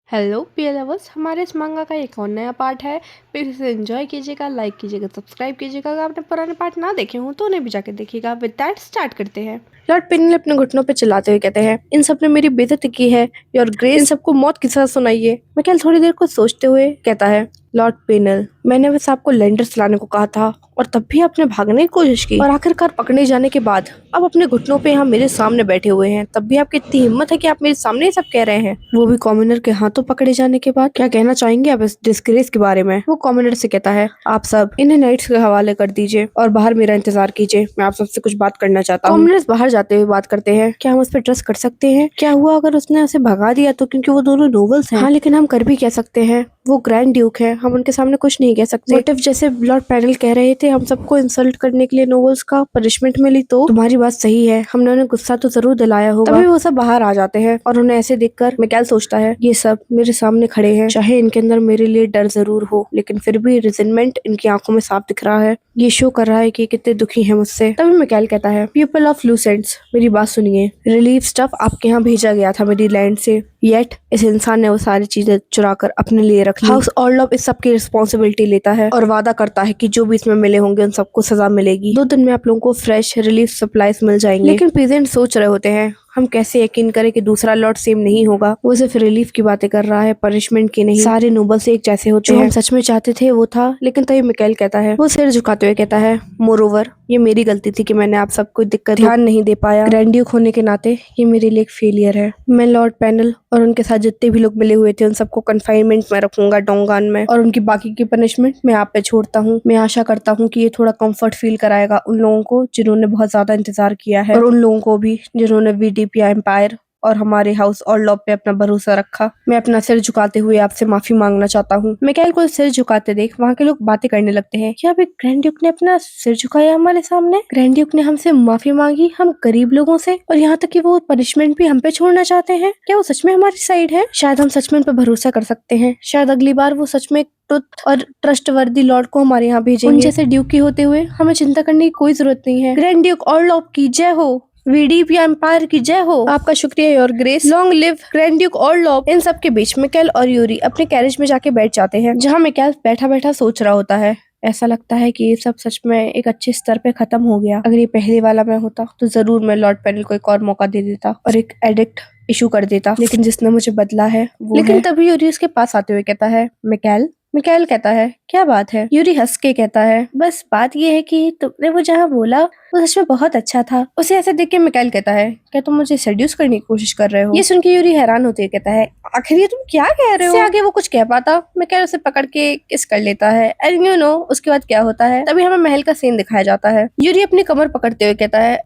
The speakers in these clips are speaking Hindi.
हेलो प्रिय लवर्स, हमारे इस मांगा का एक और नया पार्ट है। प्लीज इसे एंजॉय कीजिएगा, लाइक कीजिएगा, सब्सक्राइब कीजिएगा। अगर आपने पुराने पार्ट ना देखे हो तो उन्हें भी जाके देखिएगा। विद दैट स्टार्ट करते हैं। लॉर्ड पेनिल अपने घुटनों पे चिल्लाते हुए कहते हैं, इन सब ने मेरी बेइज्जती की है। योर ग्रेस, इन सबको मौत की सजा सुनाइए। मिकेल थोड़ी देर को सोचते हुए कहता है, लॉर्ड पेनिल, मैंने बस आपको लैंडर्स लाने को कहा था और तब भी आपने भागने की कोशिश की और आखिरकार पकड़े जाने के बाद अब अपने घुटनों पे यहाँ मेरे सामने बैठे हुए हैं। तब भी आपकी इतनी हिम्मत है कि आप मेरे सामने ये सब कह रहे हैं, वो भी कॉमनर के हाथों पकड़े जाने के बाद। क्या कहना चाहेंगे आप इस डिस्ग्रेस के बारे में? वो कॉमनर से कहता है, आप सब इन्हें नाइट्स के हवाले कर दीजिए और बाहर मेरा इंतजार कीजिए, मैं आप सबसे कुछ बात करना चाहता हूँ। कॉमनर्स बाहर जाते हुए बात करते हैं, क्या हम उस पर ट्रस्ट कर सकते हैं? क्या हुआ अगर उसने उसे भगा दिया तो? क्योंकि वो दोनों नोबल्स हैं। हाँ, लेकिन हम कर भी कह सकते हैं, वो ग्रैंड ड्यूक है, हम उनके सामने कुछ नहीं कह सकते। व्हाट इफ, जैसे लॉर्ड पेनिल कह रहे थे, हम सबको इंसल्ट करने के लिए नोबल्स का पनिशमेंट मिली तो? तुम्हारी बात सही है, हमने उन्हें गुस्सा तो जरूर दिलाया होगा। तभी वो सब बाहर आ जाते हैं और उन्हें ऐसे देखकर मिकेल सोचता है, ये सब मेरे सामने खड़े हैं, चाहे इनके अंदर मेरे लिए डर जरूर हो, लेकिन फिर भी रिजेंटमेंट इनकी आंखों में साफ दिख रहा है। ये शो कर रहा है कि कितने दुखी है मुझसे। तभी मिकेल कहता है, पीपल ऑफ लूसेंट्स, मेरी बात सुनिए। रिलीफ स्टफ आपके यहाँ भेजा गया था मेरी लैंड से, येट इस इंसान ने वो सारी चीजें चुरा कर अपने लिए रख ली। हाउस ऑर्लॉफ इस सब की रिस्पॉन्सिबिलिटी लेता है और वादा करता है कि जो भी इसमें मिले होंगे उन सबको सजा मिलेगी। 2 दिन में आप लोगों को फ्रेश रिलीफ सप्लाईज मिल जाएंगे। लेकिन पीजेंट सोच रहे होते हैं, हम कैसे यकीन करें कि दूसरा लॉट सेम नहीं होगा? वो सिर्फ रिलीफ की बातें कर रहा है, पनिशमेंट की नहीं। सारे नोबल्स एक जैसे होते हैं। जो हम सच में चाहते थे वो था। लेकिन तभी मिकेल कहता है, वो सिर झुकाते हुए कहता है, मोरओवर, ये मेरी गलती थी कि मैंने आप सबको दिक्कत ध्यान नहीं दे पाया। ग्रैंड ड्यूक होने के नाते ये मेरे लिए एक फेलियर है। मैं लॉर्ड पेनिल और उनके साथ जितने भी लोग मिले हुए थे उन सबको कन्फाइनमेंट में रखूंगा, डोंगान में, और उनकी बाकी की पनिशमेंट मैं आप पे छोड़ता हूँ। मैं आशा करता हूँ कि ये थोड़ा कंफर्ट फील कराएगा उन लोगों को जिन्होंने बहुत ज्यादा इंतजार किया है, और उन लोगों को भी जिन्होंने वीडीपीआई एम्पायर और हमारे हाउस ऑर्लॉफ पे अपना भरोसा रखा। मैं अपना सिर झुकाते हुए आपसे माफी मांगना चाहता हूँ। मिकेल को सिर झुकाते देख वहाँ के लोग बातें करने लगते हैं, क्या अभी ग्रैंड ड्यूक ने अपना सिर झुकाया हमारे सामने? ग्रैंड ड्यूक ने हमसे माफी मांगी, हम गरीब लोगों से, और यहाँ तक कि वो पनिशमेंट भी हम पे छोड़ना चाहते हैं। क्या वो सच में हमारी साइड है? शायद हम सच में उन पे भरोसा कर सकते हैं। शायद अगली बार वो सच में ट्रुथ और ट्रस्टवर्दी लॉर्ड को हमारे यहाँ भेजेंगे। उन जैसे ड्यूक की होते हुए हमें चिंता करने की कोई जरूरत नहीं है। ग्रैंड ड्यूक ऑर्लॉफ की जय हो, वीडीपी एम्पायर की जय हो। आपका शुक्रिया your grace, long live grand duke Orloff. इन सब के बीच मिकेल और यूरी अपने कैरेज में जाके बैठ जाते हैं, जहाँ मिकेल बैठा बैठा सोच रहा होता है, ऐसा लगता है कि ये सब सच में एक अच्छे स्तर पे खत्म हो गया। अगर ये पहले वाला मैं होता तो जरूर मैं लॉर्ड पेनिल को एक और मौका दे देता और एक एडिक्ट इशू कर देता, लेकिन जिसने मुझे बदला है वो लेकिन है। तभी यूरी उसके पास आते हुए कहता है, मिकेल। मिकेल कहता है, क्या बात है? यूरी हंस के कहता है, बस बात ये है कि तुमने वो जहाँ बोला वो सच में बहुत अच्छा था। उसे ऐसे देख के मिकेल कहता है, क्या तुम मुझे सेड्यूस करने की कोशिश कर रहे हो? ये सुन के यूरी हैरान होती है, कहता है, आखिर ये तुम क्या कह रहे हो? आगे वो कुछ कह पाता। मिकेल उसे पकड़ के किस कर लेता है, एंड यू नो उसके बाद क्या होता है। तभी हमें महल का सीन दिखाया जाता है। यूरी अपनी कमर पकड़ते हुए कहता है,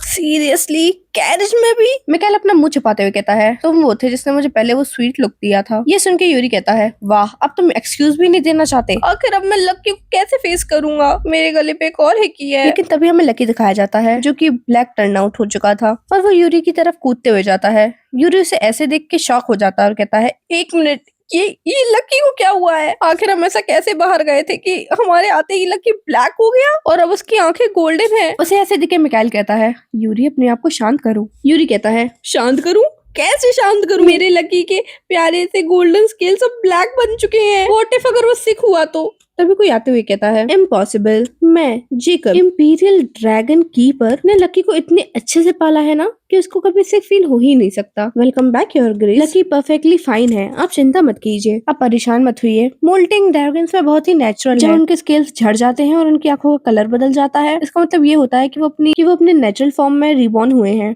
सीरियसली कैरेज में भी? मिकेल अपना मुंह छुपाते हुए कहता है, तुम वो थे जिसने मुझे पहले वो स्वीट लुक दिया था। ये सुन के यूरी कहता है, वाह, अब तुम एक्सक्यूज भी नहीं देना चाहते। आखिर अब मैं लकी को कैसे फेस करूंगा? मेरे गले पे एक और हिकी है। लेकिन तभी हमें लकी दिखाया जाता है, जो कि ब्लैक टर्न आउट हो चुका था, और वो यूरी की तरफ कूदते हुए जाता है। यूरी उसे ऐसे देख के शॉक हो जाता है और कहता है, 1 मिनट, ये लकी को क्या हुआ है? आखिर हम ऐसा कैसे बाहर गए थे कि हमारे आते ही लकी ब्लैक हो गया और अब उसकी आंखें गोल्डन है? उसे ऐसे देख के मिकेल कहता है, यूरी अपने आप को शांत करो। यूरी कहता है, शांत करूं? कैसे शांत करूं? मेरे लकी के प्यारे से गोल्डन स्केल सब ब्लैक बन चुके हैं। व्हाट इफ अगर वो सिक हुआ तो? तभी कोई आते हुए कहता है, इम्पॉसिबल। मैं जेकब, इंपीरियल ड्रैगन कीपर, ने लकी को इतने अच्छे से पाला है ना कि उसको कभी सिक फील हो ही नहीं सकता। Welcome back your grace. Lucky perfectly fine है, आप चिंता मत कीजिए, आप परेशान मत हुइए। मोल्टिंग ड्रैगन्स में बहुत ही नेचुरल है। जब उनके स्केल्स झड़ जाते हैं और उनकी आंखों का कलर बदल जाता है, इसका मतलब ये होता है कि वो अपने नेचुरल फॉर्म में रिबॉर्न हुए हैं।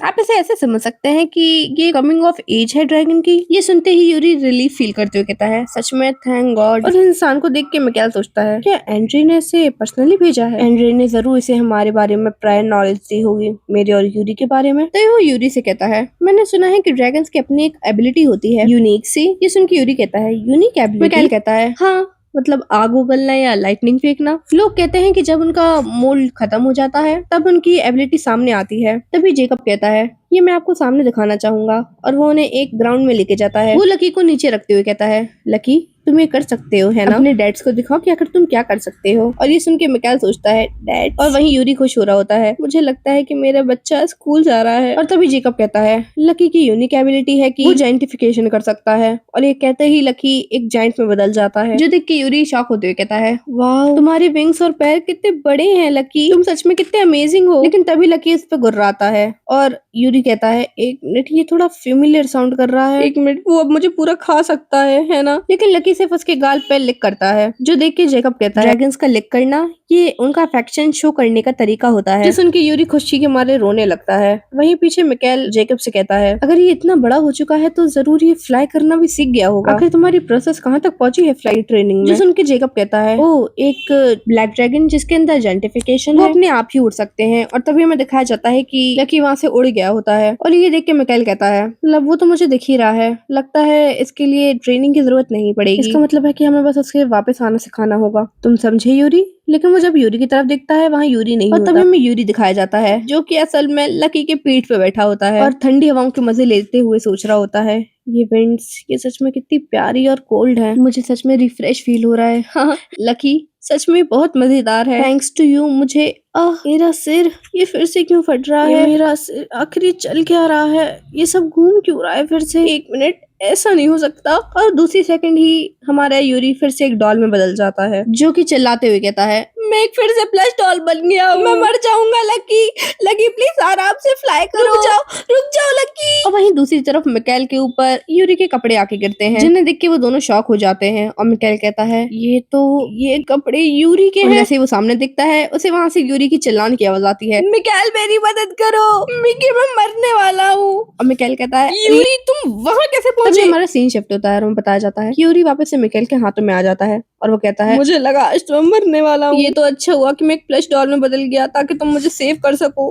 आप इसे ऐसे समझ सकते हैं कि ये कमिंग ऑफ एज है ड्रैगन की। ये सुनते ही यूरी रिलीफ फील करते हुए कहता है, सच में थैंक गॉड। और इंसान को देख के मिकेल सोचता है, क्या एंड्री ने इसे पर्सनली भेजा है? एंड्री ने जरूर इसे हमारे बारे में प्रायर नॉलेज दी होगी, मेरे और यूरी के बारे में। तो वो यूरी से कहता है, मैंने सुना है कि ड्रैगन्स की अपनी एक एबिलिटी होती है, यूनिक सी। ये सुन के यूरी कहता है, यूनिक एबिलिटी? मिकेल कहता है, हाँ, मतलब आग उगलना या लाइटनिंग फेंकना। लोग कहते हैं कि जब उनका मोल्ड खत्म हो जाता है तब उनकी एबिलिटी सामने आती है। तभी जेकब कहता है, ये मैं आपको सामने दिखाना चाहूंगा। और वो उन्हें एक ग्राउंड में लेके जाता है। वो लकी को नीचे रखते हुए कहता है, लकी तुम ये कर सकते हो है ना, अपने डैड्स को दिखाओ कि आखिर तुम क्या कर सकते हो। और ये सुन के मिकाइल सोचता है डैड, और वहीं यूरी खुश हो रहा होता है, मुझे लगता है कि मेरा बच्चा स्कूल जा रहा है। और तभी जेकब कहता है लकी की यूनिक एबिलिटी है कि वो जाइंटिफिकेशन कर सकता है। और ये कहते ही लकी एक जाइंट में बदल जाता है, जो देख के यूरी शॉक होते हुए कहता है, वाह तुम्हारे विंग्स और पैर कितने बड़े हैं लकी, तुम सच में कितने अमेजिंग हो। लेकिन तभी लकी इस पे गुर्राता है और यूरी कहता है, एक मिनट ये थोड़ा फेमिलियर साउंड कर रहा है, एक मिनट वो अब मुझे पूरा खा सकता है ना। लेकिन लकी सिर्फ उसके गाल पे लिक करता है, जो देख के जेकब कहता है ड्रैगन्स का लिक करना ये उनका अफेक्शन शो करने का तरीका होता है, जिस उनकी यूरी खुशी के मारे रोने लगता है। वहीं पीछे मिकाइल जेकब से कहता है, अगर ये इतना बड़ा हो चुका है तो जरूर ये फ्लाई करना भी सीख गया होगा। आखिर तुम्हारी प्रोसेस कहाँ तक पहुंची है फ्लाइट ट्रेनिंग में। जो सुन के जेकब कहता है, ओ एक ब्लैक ड्रैगन जिसके अंदर जेंटिफिकेशन है, अपने आप ही उड़ सकते हैं। और तभी हमें दिखाया जाता है कि लकी वहाँ से उड़ गया होता है। और ये देख के मिकाइल कहता है, मतलब वो तो मुझे दिख ही रहा है, लगता है इसके लिए ट्रेनिंग की जरूरत नहीं पड़ेगी। इसका मतलब है कि हमें बस उसके वापस आना सिखाना होगा। तुम समझे यूरी। लेकिन वो जब यूरी की तरफ देखता है वहाँ यूरी नहीं होता। तभी हमें यूरी दिखाया जाता है, जो कि असल में लकी के पीठ पे बैठा होता है और ठंडी हवाओं के मजे लेते हुए सोच रहा होता है, ये विंड्स ये सच में कितनी प्यारी और कोल्ड है, मुझे सच में रिफ्रेश फील हो रहा है। हाँ लकी सच में बहुत मजेदार है, थैंक्स टू यू। मुझे मेरा सिर ये फिर से क्यों फट रहा है, मेरा सिर आखिर ये चल क्या रहा है, ये सब घूम क्यों रहा है फिर से, एक मिनट ऐसा नहीं हो सकता। और दूसरी सेकंड ही हमारा यूरी फिर से एक डॉल में बदल जाता है, जो कि चिल्लाते हुए कहता है, मैं एक फिर से प्लस डॉल बन गया हूँ, मैं मर जाऊंगा लकी, लकी प्लीज आराम से फ्लाई करो, रुक जाओ लकी। और वहीं दूसरी तरफ मिकाइल के ऊपर यूरी के कपड़े आके गिरते हैं, जिन्हें देख के वो दोनों शॉक हो जाते हैं। और मिकाइल कहता है, ये कपड़े यूरी के हैं। जैसे वो सामने दिखता है उसे वहाँ से यूरी की चिल्लाने की आवाज आती है, मिकाइल मेरी मदद करो, मिकी मैं मरने वाला हूँ। और मिकाइल कहता है, यूरी तुम वहाँ कैसे पहुंचे। तभी हमारा सीन शिफ्ट होता है और हमें बताया जाता है कि यूरी वापस से मिकाइल के हाथों में आ जाता है और वो कहता है, मुझे लगा आज तो मैं मरने वाला हूँ, ये तो अच्छा हुआ कि मैं एक प्लस डॉल में बदल गया ताकि तुम मुझे सेव कर सको।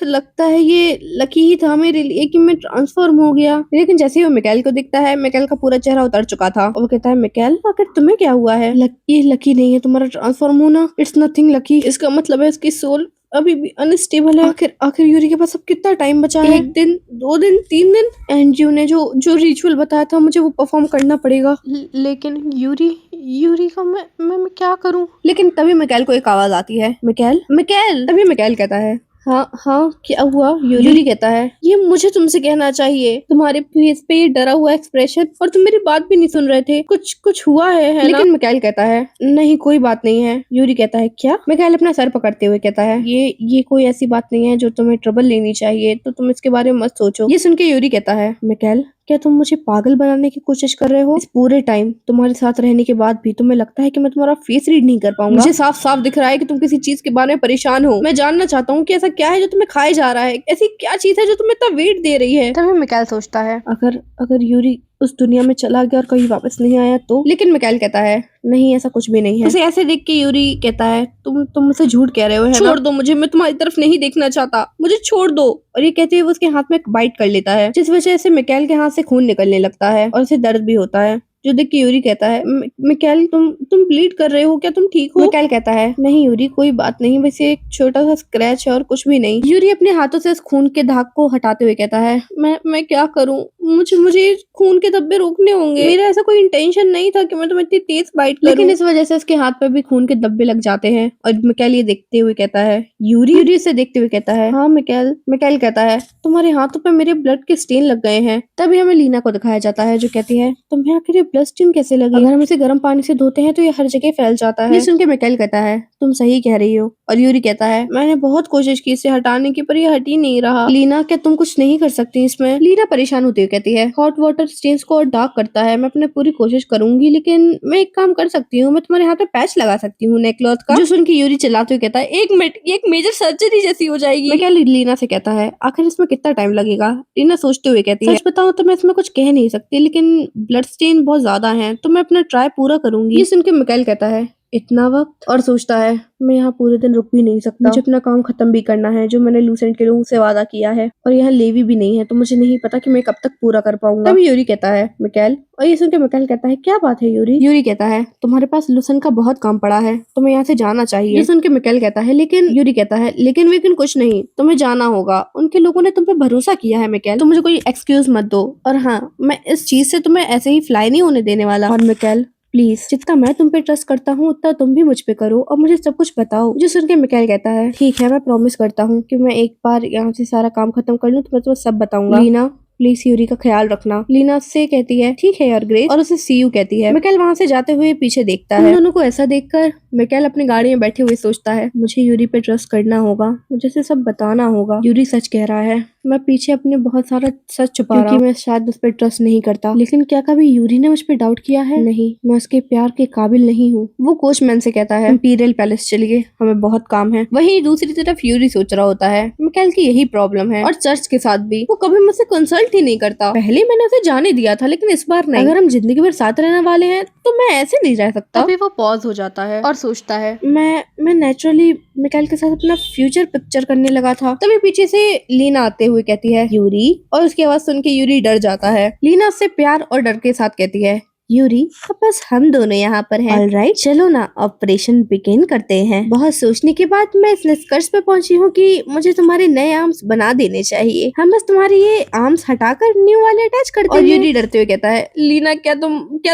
लगता है ये लकी ही था मेरे लिए कि मैं ट्रांसफॉर्म हो गया। लेकिन जैसे ही वो मिकाइल को दिखता है, मिकाइल का पूरा चेहरा उतर चुका था और वो कहता है, मिकाइल आखिर तुम्हें क्या हुआ है, ये लकी नहीं है तुम्हारा ट्रांसफॉर्म होना, इट्स नथिंग लकी, इसका मतलब है इसकी सोल अभी भी अनस्टेबल है। आखिर यूरी के पास अब कितना टाइम बचा है, 1 दिन 2 दिन 3 दिन। एनजीओ ने जो रिचुअल बताया था मुझे वो परफॉर्म करना पड़ेगा। लेकिन यूरी का मैं क्या करूं। लेकिन तभी मिकाइल को एक आवाज आती है, मिकाइल। तभी मिकाइल कहता है, हाँ क्या हुआ। यूरी कहता है, ये मुझे तुमसे कहना चाहिए, तुम्हारे फेस पे ये डरा हुआ एक्सप्रेशन, और तुम मेरी बात भी नहीं सुन रहे थे, कुछ हुआ है लेकिन मिकाइल कहता है, नहीं कोई बात नहीं है। यूरी कहता है, क्या। मिकाइल अपना सर पकड़ते हुए कहता है, ये कोई ऐसी बात नहीं है जो तुम्हें ट्रबल लेनी चाहिए, तो तुम इसके बारे में मत सोचो। ये सुन के यूरी कहता है, मिकाइल क्या तुम मुझे पागल बनाने की कोशिश कर रहे हो। इस पूरे टाइम तुम्हारे साथ रहने के बाद भी तुम्हें लगता है कि मैं तुम्हारा फेस रीड नहीं कर पाऊंगा। मुझे साफ साफ दिख रहा है कि तुम किसी चीज के बारे में परेशान हो। मैं जानना चाहता हूँ कि ऐसा क्या है जो तुम्हें खाए जा रहा है, ऐसी क्या चीज है जो तुम्हें इतना वेट दे रही है। तभी मिकाइल सोचता है, अगर यूरी उस दुनिया में चला गया और कभी वापस नहीं आया तो। लेकिन मिकाइल कहता है, नहीं ऐसा कुछ भी नहीं है। उसे ऐसे देख के यूरी कहता है, तुम मुझसे झूठ कह रहे हो, है छोड़ दो मुझे, मैं तुम्हारी तरफ नहीं देखना चाहता, मुझे छोड़ दो। और ये कहते हुए वो उसके हाथ में एक बाइट कर लेता है, जिस वजह से मिकाइल के हाथ से खून निकलने लगता है और उसे दर्द भी होता है। जो देख के यूरी कहता है, मिकाइल तुम ब्लीड कर रहे हो, क्या तुम ठीक हो। मिकाइल कहता है, नहीं यूरी कोई बात नहीं, बस ये एक छोटा सा स्क्रैच है और कुछ भी नहीं। यूरी अपने हाथों से उस खून के दाग को हटाते हुए कहता है, मैं क्या करूं, मुझे खून के धब्बे रोकने होंगे, मेरा ऐसा कोई इंटेंशन नहीं था कि मैं तुम्हें इतनी तेज बाइट करूं। लेकिन इस वजह से उसके हाथ पर भी खून के धब्बे लग जाते हैं। और मिकाइल ये देखते हुए कहता है, यूरी से देखते हुए कहता है, हाँ मिकाइल कहता है, तुम्हारे हाथों पे मेरे ब्लड के स्टेन लग गए हैं। तभी हमें लीना को दिखाया जाता है, जो कहती है, तुम्हें आखिर ये ब्लड स्टेन कैसे लगे, अगर हम इसे गर्म पानी से धोते हैं तो ये हर जगह फैल जाता है। ये सुन के मिकाइल कहता है, तुम सही कह रही हो। और यूरी कहता है, मैंने बहुत कोशिश की इसे हटाने की, पर ये हट ही नहीं रहा। लीना क्या तुम कुछ नहीं कर सकती इसमें। लीना परेशान होती हुई कहती है, हॉट वाटर स्टेन्स को और डार्क करता है, मैं अपने पूरी कोशिश करूंगी, लेकिन मैं एक काम कर सकती हूँ, मैं तुम्हारे हाथ पे पैच लगा सकती हूँ नेक क्लॉथ का। जो सुन के यूरी चिल्लाते हुए कहता है, एक मिनट, ये एक मेजर सर्जरी जैसी हो जाएगी। मिकाइल लीना से कहता है, आखिर इसमें कितना टाइम लगेगा। लीना सोचते हुए कहती है, सच बताऊं तो मैं इसमें कुछ कह नहीं सकती, लेकिन ब्लड स्टेन बहुत ज्यादा है तो मैं अपना ट्राई पूरा करूंगी। ये सुन के मिकाइल कहता है, इतना वक्त, और सोचता है मैं यहाँ पूरे दिन रुक भी नहीं सकता, मुझे अपना काम खत्म भी करना है जो मैंने लूसेंट के लोगों से वादा किया है, और यहाँ लेवी भी नहीं है तो मुझे नहीं पता कि मैं कब तक पूरा कर पाऊंगा। तभी यूरी कहता है मिकाएल, और ये सुन के मिकाएल कहता है क्या बात है यूरी। यूरी कहता है तुम्हारे पास लूसेंट का बहुत काम पड़ा है, तुम्हें यहाँ से जाना चाहिए। ये सुन के मिकाएल कहता है लेकिन, यूरी कहता है लेकिन कुछ नहीं, तुम्हें जाना होगा, उनके लोगों ने तुम पे भरोसा किया है मिकाएल, तुम मुझे कोई एक्सक्यूज मत दो, और हाँ मैं इस चीज से तुम्हें ऐसे ही फ्लाई नहीं होने देने वाला। और मिकाएल प्लीज, जितना मैं तुम पे ट्रस्ट करता हूँ उतना तुम भी मुझ पे करो और मुझे सब कुछ बताओ। जो सुन के मिकाएल कहता है ठीक है, मैं प्रॉमिस करता हूँ कि मैं एक बार यहाँ से सारा काम खत्म कर लूँ तो मैं तुम्हें सब बताऊंगा। लीना प्लीज यूरी का ख्याल रखना। लीना उससे कहती है ठीक है यार ग्रेस, और उसे सी यू कहती है। मिकाएल वहाँ से जाते हुए पीछे देखता है। उन दोनों को ऐसा देखकर मिकाएल अपनी गाड़ी में बैठे हुए सोचता है मुझे यूरी पे ट्रस्ट करना होगा, मुझे से सब बताना होगा। यूरी सच कह रहा है, मैं पीछे अपने बहुत सारा सच छुपा रहा हूँ क्योंकि मैं शायद उस पर ट्रस्ट नहीं करता, लेकिन क्या कभी यूरी ने मुझ पे डाउट किया है? नहीं, मैं उसके प्यार के काबिल नहीं हूँ। वो कोचमैन से कहता है इंपीरियल पैलेस चलिए, हमें बहुत काम है। वहीं दूसरी तरफ यूरी सोच रहा होता है मिकाएल की यही प्रॉब्लम है, और चर्च के साथ भी वो कभी मुझसे कंसल्ट ही नहीं करता। पहले मैंने उसे जाने दिया था लेकिन इस बार नहीं। अगर हम जिंदगी भर साथ रहने वाले हैं तो मैं ऐसे नहीं रह सकता। तभी वो पॉज हो जाता है और सोचता है मैं नेचुरली मिकाएल के साथ अपना फ्यूचर पिक्चर करने लगा था। तभी पीछे से लीना आते हुए कहती है यूरी, और उसकी आवाज सुन के यूरी डर जाता है। लीना उससे प्यार और डर के साथ कहती है यूरी अब बस हम दोनों यहाँ पर हैं। ऑलराइट, चलो ना ऑपरेशन बिगिन करते हैं। बहुत सोचने के बाद मैं इस निष्कर्ष पे पहुंची हूँ कि मुझे तुम्हारे नए आर्म्स बना देने चाहिए। हम बस तुम्हारे ये आर्म्स हटाकर न्यू वाले अटैच करते हैं। और यूरी डरते हुए कहता है लीना क्या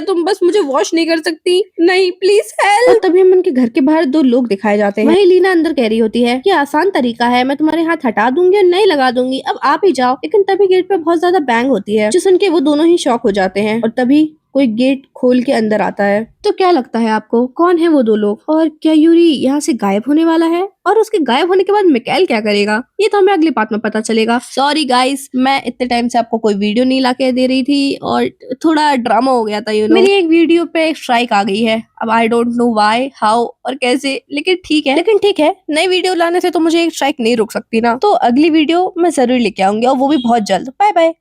तुम बस मुझे वॉश नहीं कर सकती? नहीं प्लीज हेल्प। और तभी हम उनके घर के बाहर दो लोग दिखाए जाते हैं। वही लीना अंदर कह रही होती है कि आसान तरीका है, मैं तुम्हारे हाथ हटा दूंगी और नए लगा दूंगी, अब आप ही जाओ। लेकिन तभी गेट पे बहुत ज्यादा बैंग होती है जो सुन के वो दोनों ही शॉक हो जाते हैं, और तभी कोई गेट खोल के अंदर आता है। तो क्या लगता है आपको कौन है वो दो लोग, और क्या यूरी यहाँ से गायब होने वाला है? और उसके गायब होने के बाद मिकाएल क्या करेगा, ये तो हमें अगले पार्ट में पता चलेगा। सॉरी गाइस, मैं इतने टाइम से आपको कोई वीडियो नहीं लाके दे रही थी और थोड़ा ड्रामा हो गया था। मेरी एक वीडियो पे स्ट्राइक आ गई है, अब I don't know why how और कैसे, लेकिन ठीक है नई वीडियो लाने से तो मुझे एक स्ट्राइक नहीं रुक सकती ना। तो अगली वीडियो मैं जरूर लेके आऊंगी और वो भी बहुत जल्द। Bye bye.